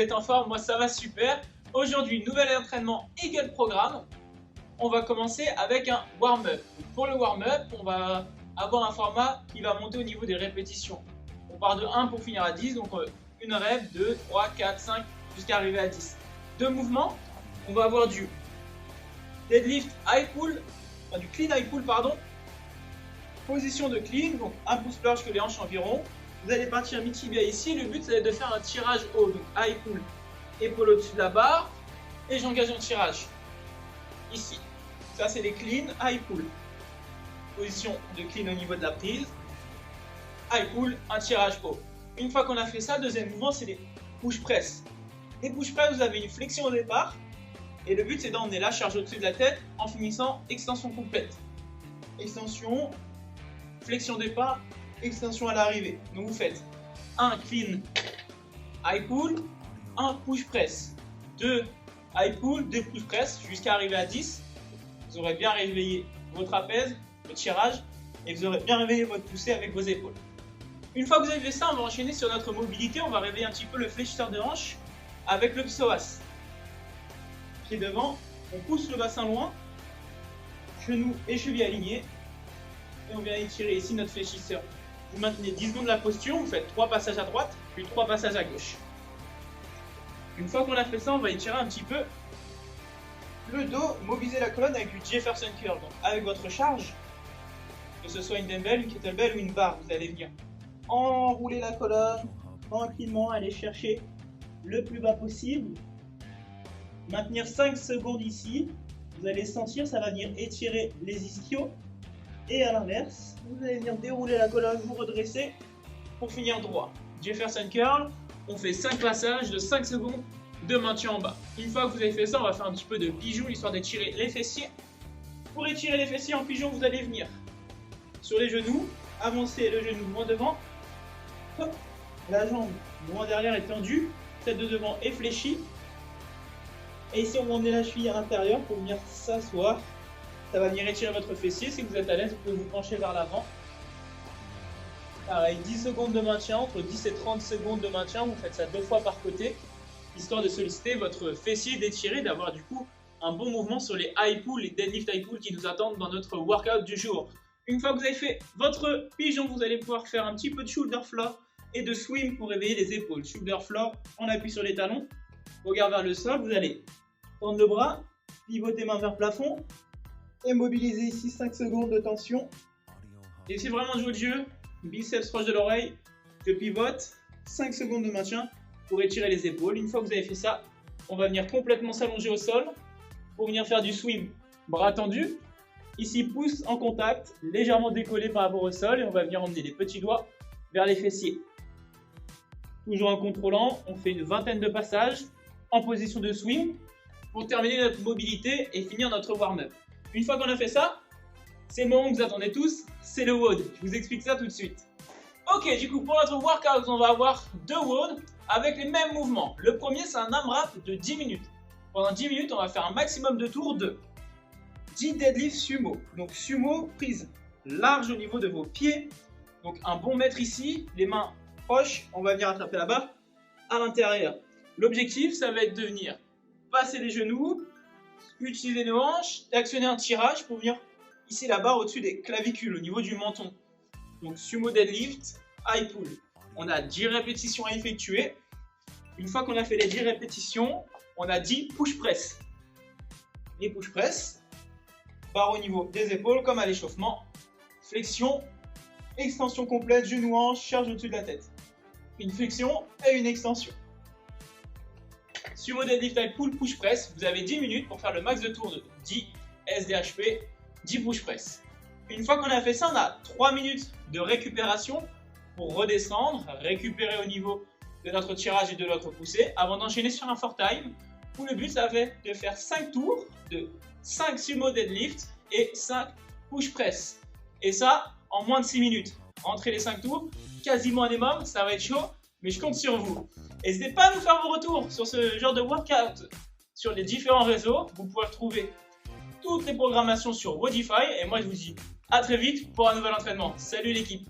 êtes en forme, moi ça va super. Aujourd'hui, nouvel entraînement Eagle Programme. On va commencer avec un warm-up. Pour le warm-up, on va avoir un format qui va monter au niveau des répétitions. On part de 1 pour finir à 10, donc une rep, 2, 3, 4, 5, jusqu'à arriver à 10. Deux mouvements, on va avoir du deadlift high pull, enfin du clean high pull, pardon. Position de clean, donc un pouce plus large que les hanches environ. Vous allez partir mi-tibia ici. Le but, c'est de faire un tirage haut, donc high pull, épaule au-dessus de la barre, et j'engage un tirage ici. Ça, c'est les clean high pull. Position de clean au niveau de la prise. High pull, un tirage haut. Une fois qu'on a fait ça, deuxième mouvement, c'est les push press. Les push press, vous avez une flexion au départ, et le but, c'est d'emmener la charge au-dessus de la tête en finissant extension complète. Extension, flexion départ, extension à l'arrivée. Donc vous faites un clean high pull, un push press, 2 high pull, 2 push press jusqu'à arriver à 10. Vous aurez bien réveillé votre trapèze, votre tirage, et vous aurez bien réveillé votre poussée avec vos épaules. Une fois que vous avez fait ça, on va enchaîner sur notre mobilité. On va réveiller un petit peu le fléchisseur de hanche avec le psoas. Pied devant, on pousse le bassin loin, genoux et chevilles alignés. Et on vient étirer ici notre fléchisseur. Vous maintenez 10 secondes la posture, vous faites 3 passages à droite, puis 3 passages à gauche. Une fois qu'on a fait ça, on va étirer un petit peu le dos, mobiliser la colonne avec du Jefferson Curl. Donc avec votre charge, que ce soit une dumbbell, une kettlebell ou une barre, vous allez venir enrouler la colonne, tranquillement aller chercher le plus bas possible. Maintenir 5 secondes ici, vous allez sentir, ça va venir étirer les ischios. Et à l'inverse, vous allez venir dérouler la colonne, vous redresser pour finir droit. Jefferson Curl, on fait 5 passages de 5 secondes de maintien en bas. Une fois que vous avez fait ça, on va faire un petit peu de pigeon, histoire d'étirer les fessiers. Pour étirer les fessiers en pigeon, vous allez venir sur les genoux, avancer le genou loin devant, hop, la jambe loin derrière est tendue, tête de devant est fléchie. Et ici, on va emmener la cheville à l'intérieur pour venir s'asseoir. Ça va venir étirer votre fessier. Si vous êtes à l'aise, vous pouvez vous pencher vers l'avant. Pareil, 10 secondes de maintien, entre 10 et 30 secondes de maintien. Vous faites ça 2 fois par côté, histoire de solliciter votre fessier, d'étirer, d'avoir du coup un bon mouvement sur les high pull, les deadlift high pull qui nous attendent dans notre workout du jour. Une fois que vous avez fait votre pigeon, vous allez pouvoir faire un petit peu de shoulder floor et de swim pour réveiller les épaules. Shoulder floor, on appuie sur les talons, regard vers le sol, vous allez tendre le bras, pivoter main vers le plafond, et mobiliser ici 5 secondes de tension. Et c'est vraiment jouer le jeu, biceps proche de l'oreille, je pivote, 5 secondes de maintien pour étirer les épaules. Une fois que vous avez fait ça, on va venir complètement s'allonger au sol pour venir faire du swim. Bras tendus, ici pouce en contact, légèrement décollé par rapport au sol, et on va venir emmener les petits doigts vers les fessiers. Toujours en contrôlant, on fait une vingtaine de passages en position de swim pour terminer notre mobilité et finir notre warm-up. Une fois qu'on a fait ça, c'est le moment que vous attendez tous, c'est le WOD. Je vous explique ça tout de suite. Ok, du coup, pour notre workout, on va avoir 2 WOD avec les mêmes mouvements. Le premier, c'est un AMRAP de 10 minutes. Pendant 10 minutes, on va faire un maximum de tours de 10 deadlift sumo. Donc sumo, prise large au niveau de vos pieds. Donc un bon mètre ici, les mains proches, on va venir attraper la barre à l'intérieur. L'objectif, ça va être de venir passer les genoux, utiliser nos hanches et actionner un tirage pour venir ici la barre au-dessus des clavicules, au niveau du menton. Donc sumo deadlift, high pull. On a 10 répétitions à effectuer. Une fois qu'on a fait les 10 répétitions, on a 10 push press. Les push press, barre au niveau des épaules comme à l'échauffement. Flexion, extension complète, genou hanche, charge au-dessus de la tête. Une flexion et une extension. Sumo deadlift high pull push press, vous avez 10 minutes pour faire le max de tours de 10 SDHP, 10 push press. Une fois qu'on a fait ça, on a 3 minutes de récupération pour redescendre, récupérer au niveau de notre tirage et de notre poussée avant d'enchaîner sur un 4 time où le but ça va être de faire 5 tours de 5 sumo deadlift et 5 push press. Et ça en moins de 6 minutes. Entrez les 5 tours, quasiment un minimum, ça va être chaud, mais je compte sur vous. N'hésitez pas à nous faire vos retours sur ce genre de workout sur les différents réseaux. Vous pouvez retrouver toutes les programmations sur Wodify. Et moi, je vous dis à très vite pour un nouvel entraînement. Salut l'équipe!